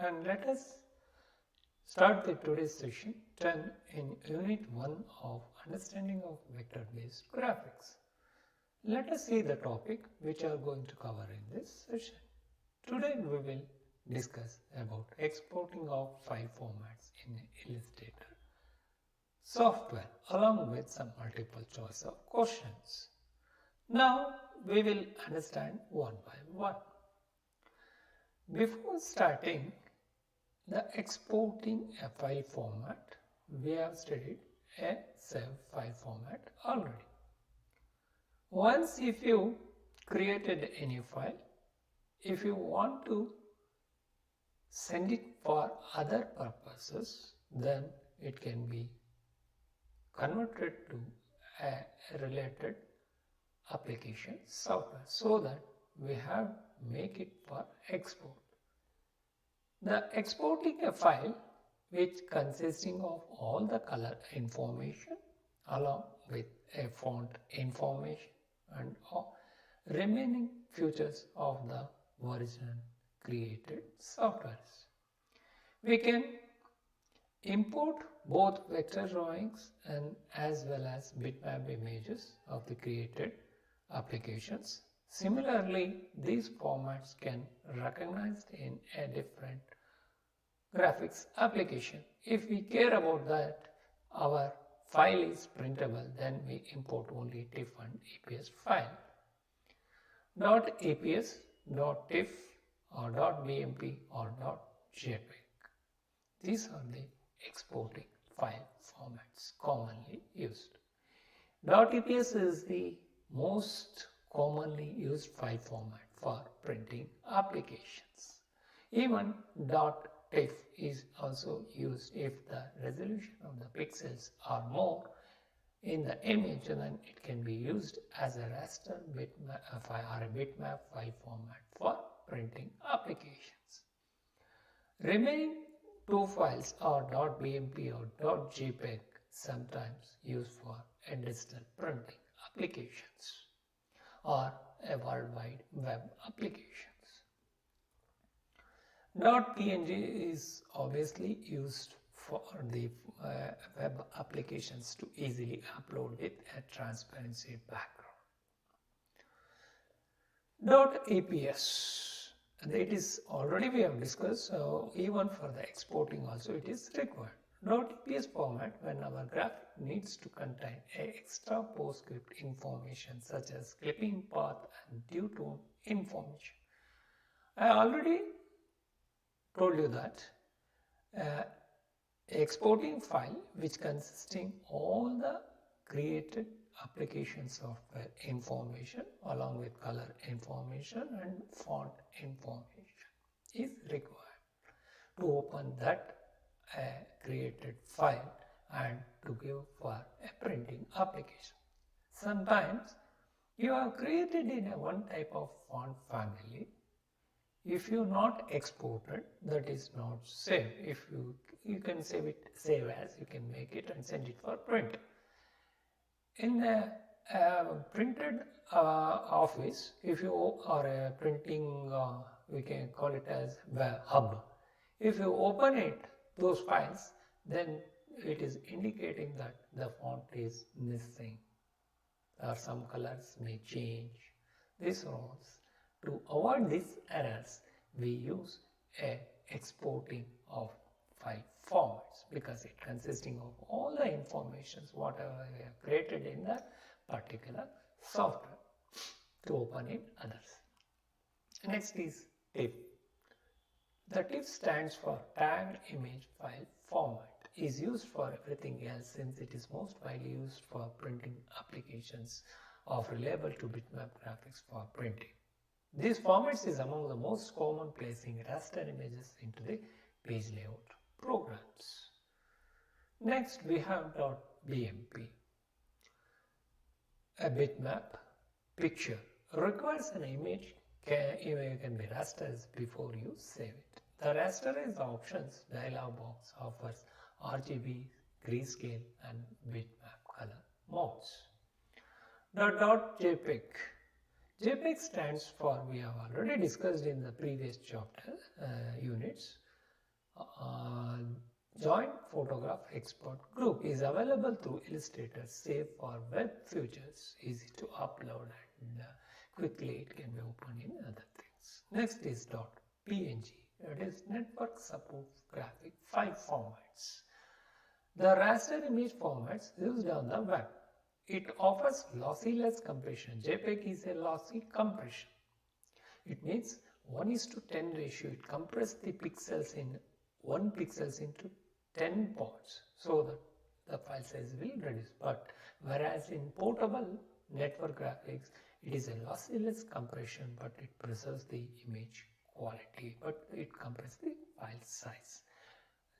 and let us start the today's session 10 in Unit 1 of Understanding of Vector-Based Graphics. Let us see the topic which I are going to cover in this session. Today we will discuss about exporting of file formats in Illustrator software along with some multiple choice of questions. Now we will understand one by one. Before starting the exporting a file format, we have studied a save file format already. Once if you created any file, if you want to send it for other purposes, then it can be converted to a related application software so that we have make it for export. The exporting a file which consisting of all the color information along with a font information and all remaining features of the original created softwares. We can import both vector drawings and as well as bitmap images of the created applications. Similarly, these formats can recognized in a different graphics application. If we care about that our file is printable, then we import only TIFF and EPS file. .EPS, .TIFF or .BMP or .JPEG. These are the exporting file formats commonly used. .EPS is the most commonly used file format for printing applications. Even .TIFF is also used if the resolution of the pixels are more in the image, then it can be used as a raster bitmap or a bitmap file format for printing applications. Remaining two files are .bmp or .jpeg, sometimes used for a digital printing applications or a worldwide web applications. .png is obviously used for the web applications to easily upload with a transparency background. .eps, it is already we have discussed, so even for the exporting also it is required. .eps format when our graphic needs to contain a extra PostScript information such as clipping path and due tone information. I already told you that exporting file which consisting all the created application software information along with color information and font information is required to open that created file and to give for a printing application. Sometimes you have created in a one type of font family. If you not exported, that is not saved. If you can save as, you can make it and send it for print. In the printed office, if you are printing, we can call it as web hub. If you open it, those files, then it is indicating that the font is missing or some colors may change. This was to avoid these errors, we use a exporting of file formats because it consisting of all the informations whatever we have created in the particular software to open in others. Next is TIFF. The TIFF stands for Tagged Image File Format. Is used for everything else since it is most widely used for printing applications of reliable to bitmap graphics for printing. This format is among the most common placing raster images into the page layout programs. Next we have .bmp. A bitmap picture requires an image can be rasterized before you save it. The rasterize options dialog box offers RGB, grayscale and bitmap color modes. .jpeg. JPEG stands for, we have already discussed in the previous chapter units, Joint Photograph Export Group is available through Illustrator, safe for web features, easy to upload and quickly it can be opened in other things. Next is .png. It is Network Support Graphic File Formats. The raster image formats used on the web. It offers lossyless compression. JPEG is a lossy compression. It means 1:10 ratio. It compresses the pixels in 1 pixels into 10 parts so that the file size will reduce. But whereas in portable network graphics, it is a lossyless compression, but it preserves the image quality, but it compresses the file size.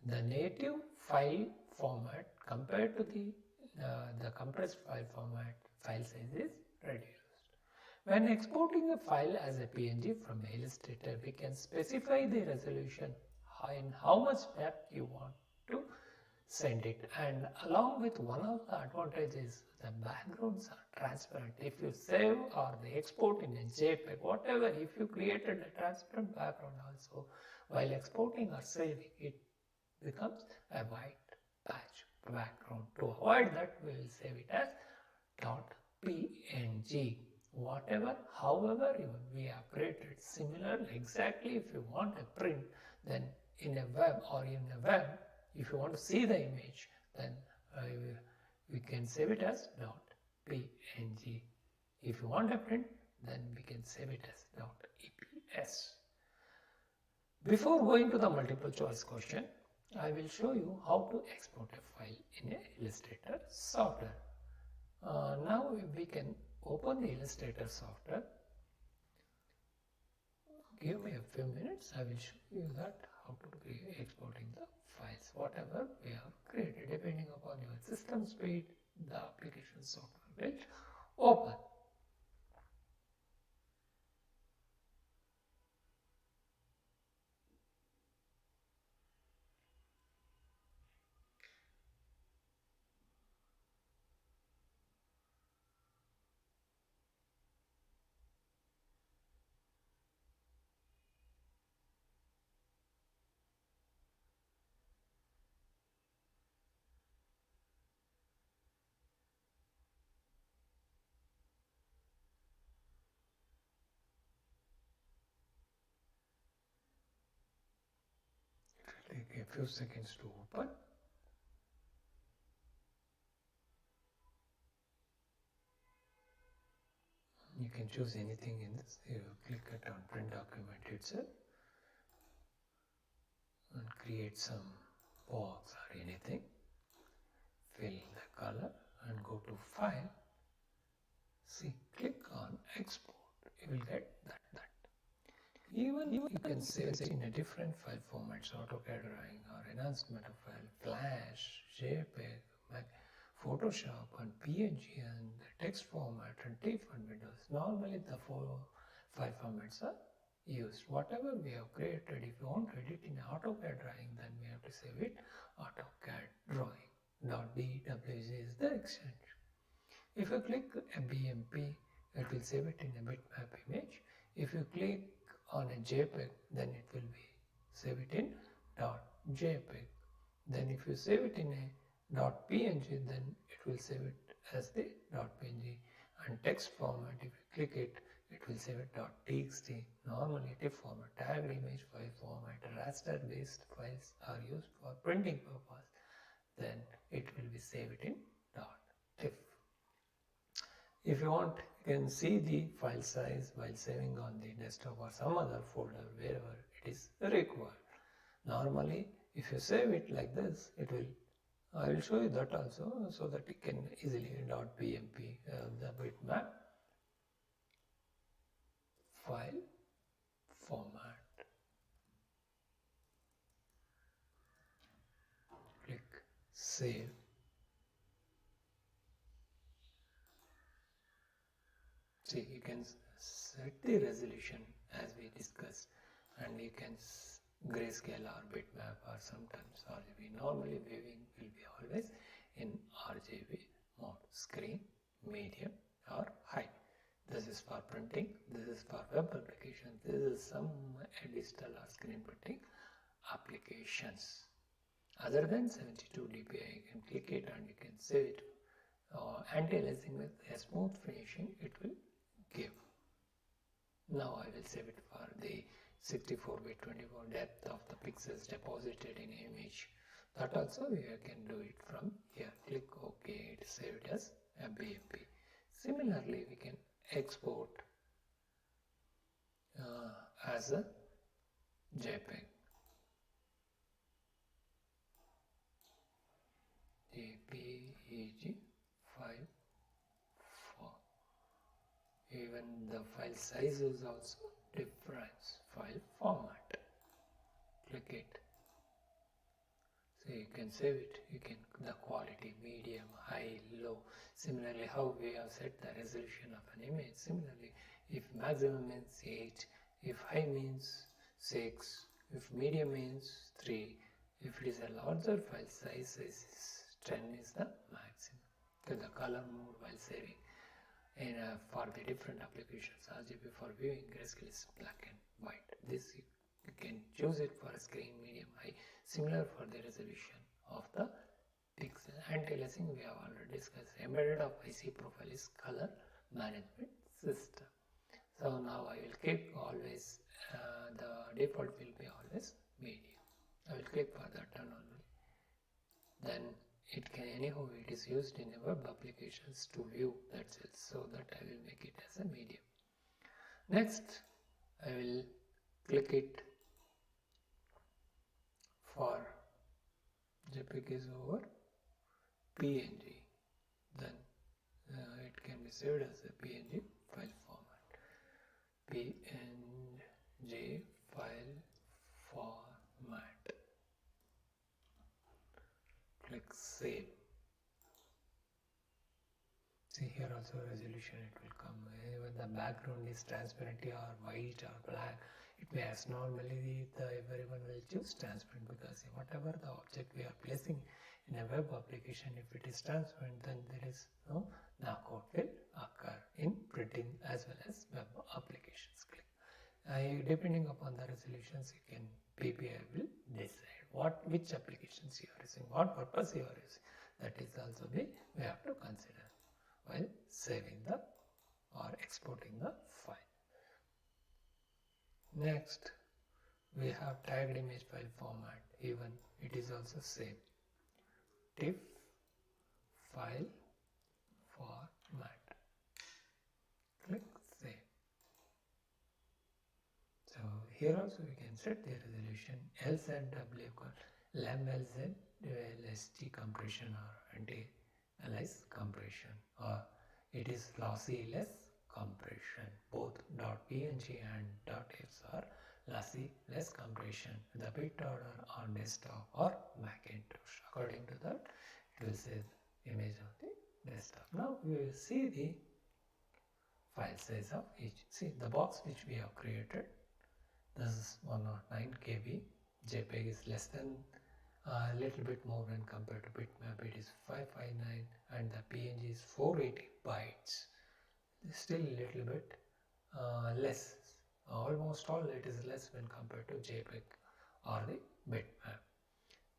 The native file format compared to the compressed file format, file size is reduced. When exporting a file as a PNG from Illustrator, we can specify the resolution and how much depth you want to send it. And along with one of the advantages, the backgrounds are transparent. If you save or the export in a JPEG, whatever, if you created a transparent background also, while exporting or saving, it becomes a white patch background. To avoid that, we will save it as .png. Whatever, however we have created similar, exactly if you want a print, then in a web or in a web, if you want to see the image, then we can save it as .png. If you want a print, then we can save it as .eps. Before going to the multiple choice question, I will show you how to export a file in a Illustrator software. Now we can open the Illustrator software. Give me a few minutes. I will show you that how to be exporting the files, whatever we have created. Depending upon your system speed, the application software will open. Take a few seconds to open. You can choose anything in this. You click it on print document itself and create some box or anything. Fill the color and go to file. See, click on export. You will get that. Even you can save it in a different file formats, AutoCAD drawing or enhancement of file, Flash, JPEG, Photoshop and PNG and text format and TIFF and Windows. Normally the four file formats are used. Whatever we have created, if you want to edit in AutoCAD drawing, then we have to save it AutoCAD drawing. .dwg is the extension. If you click a BMP, it will save it in a bitmap image. If you click on a JPEG, then it will be save it in .jpeg. Then if you save it in a .png, then it will save it as the .png. And text format, if you click it, it will save it .txt. Normally TIFF format, tagged image file format, raster based files are used for printing purpose. Then it will be saved in .tiff. If you want, you can see the file size while saving on the desktop or some other folder wherever it is required. Normally, if you save it like this, it will, I will show you that also so that you can easily .bmp, the bitmap file format. Click save. See, you can set the resolution as we discussed, and you can grayscale or bitmap or sometimes RGB. Normally viewing will be always in RGB mode, screen, medium or high. This is for printing, this is for web application, this is some digital or screen printing application. applications. Other than 72 dpi, you can click it and you can save it. Anti-aliasing with a smooth finishing it will give. Now I will save it for the 64 by 24 depth of the pixels deposited in image. That also we can do it from here. Click OK, it is saved as a BMP. Similarly, we can export as a JPEG. JPEG file form. Even the file size is also different. File format. Click it. So you can save it. You can the quality, medium, high, low. Similarly, how we have set the resolution of an image. Similarly, if maximum means 8, if high means 6, if medium means 3, if it is a larger file size is 10 is the maximum. So the color mode while saving. And for the different applications, RGB for viewing, grayscale is black and white. This you can choose it for screen, medium, high. Similar for the resolution of the pixel. Anti-aliasing we have already discussed. Embedded of IC profile is color management system. So now I will keep always the default will be always medium. I will click for that and only. Then it can anyhow it is used in a web applications to view, that's it, so that I will make it as a medium. Next I will click it for JPEG is over, PNG, then it can be saved as a PNG file format. PNG file format. Click save. See here also resolution it will come. When the background is transparent or white or black, it may as normally everyone will choose transparent because whatever the object we are placing in a web application, if it is transparent, then there is no knockout will occur in printing as well as web applications. Click. Depending upon the resolutions, you can PPI will decide which applications you are using, what purpose you are using. That is also we have to consider while saving the or exporting the file. Next, we have tagged image file format. Even it is also same. TIFF file format. Click save. So here also we can set the resolution LZW LAMLZ LST compression or anti-alias compression, or it is lossy-less compression. Both .png and .ifs are lossy-less compression. The bit order on desktop or Macintosh. According to that, it will say the image of the desktop. Now we will see the file size of each. See the box which we have created. This is 109 KB. JPEG is less than a little bit more when compared to bitmap. It is 559 and the PNG is 480 bytes. Still a little bit less. Almost all it is less when compared to JPEG or the bitmap.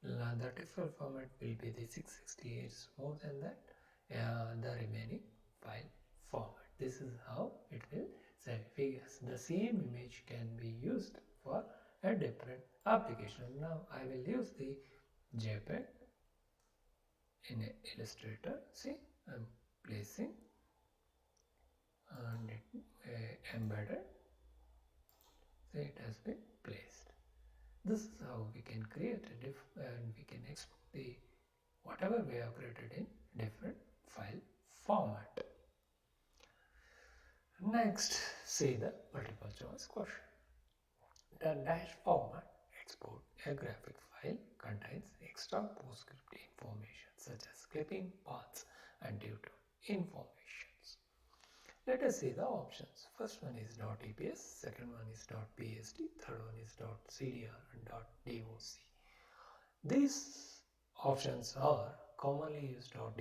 The default format will be the 668. It's more than that. The remaining file format. This is how it will save figures. The same image can be used for a different application. Now I will use the JPEG in Illustrator. See, I am placing and it embedded. So it has been placed. This is how we can create a diff and we can export the whatever we have created in different file format. Next, see the multiple choice question. The dash format export a graphic file contains extra PostScript information such as clipping, paths and tutor informations. Let us see the options. First one is .eps, second one is .psd, third one is .cdr and .doc. These options are commonly used. .doc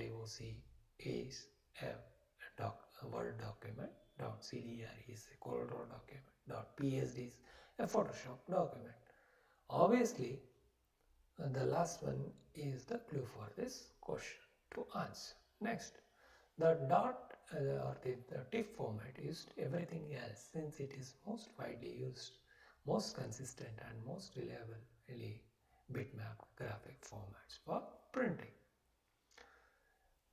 is a Word document, .cdr is a CorelDRAW document, .psd is a Photoshop document. Obviously, The last one is the clue for this question to answer. Next, the dot or the TIFF format used everything else since it is most widely used, most consistent and most reliably bitmap graphic formats for printing.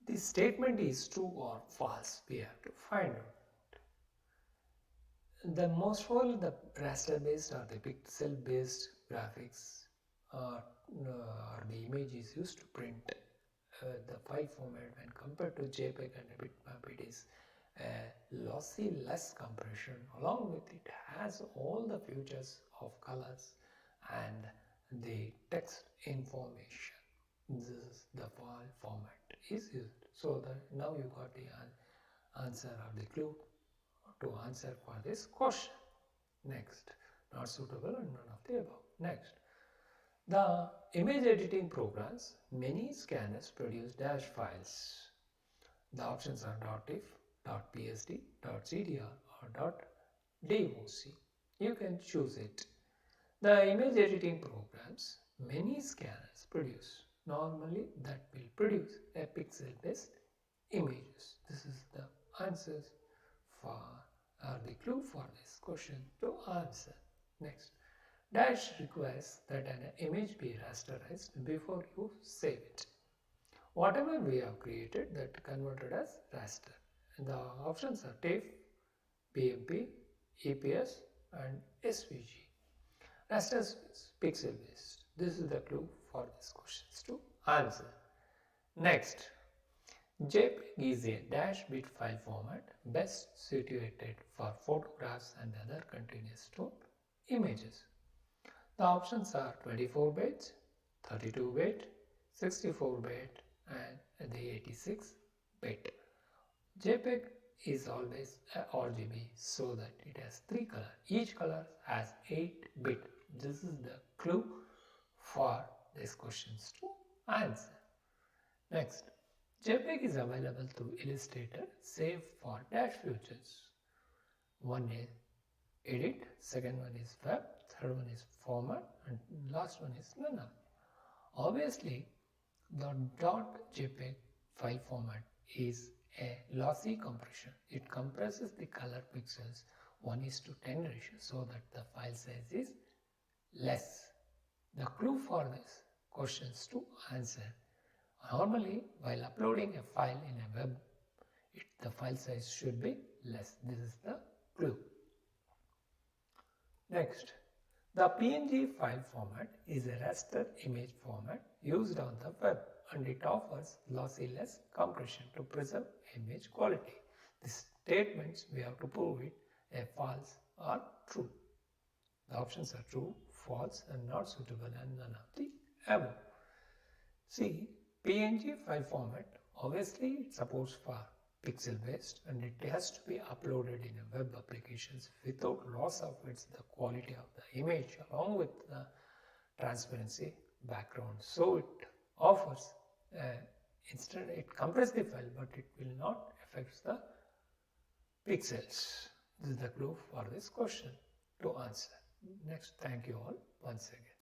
The statement is true or false. We have to find out. The most of all the raster based or the pixel based graphics or the image is used to print the file format when compared to JPEG and a bitmap. It is a lossy less compression. Along with it has all the features of colors and the text information. This is the file format is used. So now you got the answer or the clue to answer for this question. Next, not suitable and none of the above. Next, the image editing programs, many scanners produce dash files. The options are .if, .psd, .cdr or .doc. You can choose it. The image editing programs, many scanners produce. Normally that will produce a pixel based images. This is the answers for the clue for this question to answer. Next, dash requires that an image be rasterized before you save it. Whatever we have created that converted as raster. And the options are TIFF, PMP, EPS and SVG. Raster is pixel based. This is the clue for these questions to answer. Next, JPEG is a dash bit file format best situated for photographs and other continuous stored images. The options are 24 bit, 32 bit, 64 bit and the 86 bit. JPEG is always RGB so that it has 3 colors. Each color has 8 bit. This is the clue for these questions to answer. Next, JPEG is available through Illustrator save for dash features. One is edit, second one is web, third one is format and last one is none. Obviously, the .jpeg file format is a lossy compression. It compresses the color pixels 1:10 ratio so that the file size is less. The clue for this questions to answer. Normally, while uploading a file in a web, the file size should be less. This is the clue. Next, the PNG file format is a raster image format used on the web and it offers lossy-less compression to preserve image quality. These statements we have to prove it a false or true. The options are true, false and not suitable and none of the above. See, PNG file format obviously it supports for pixel based and it has to be uploaded in a web applications without loss of the quality of the image along with the transparency background. So it offers instant, it compresses the file but it will not affect the pixels. This is the clue for this question to answer. Next, thank you all once again.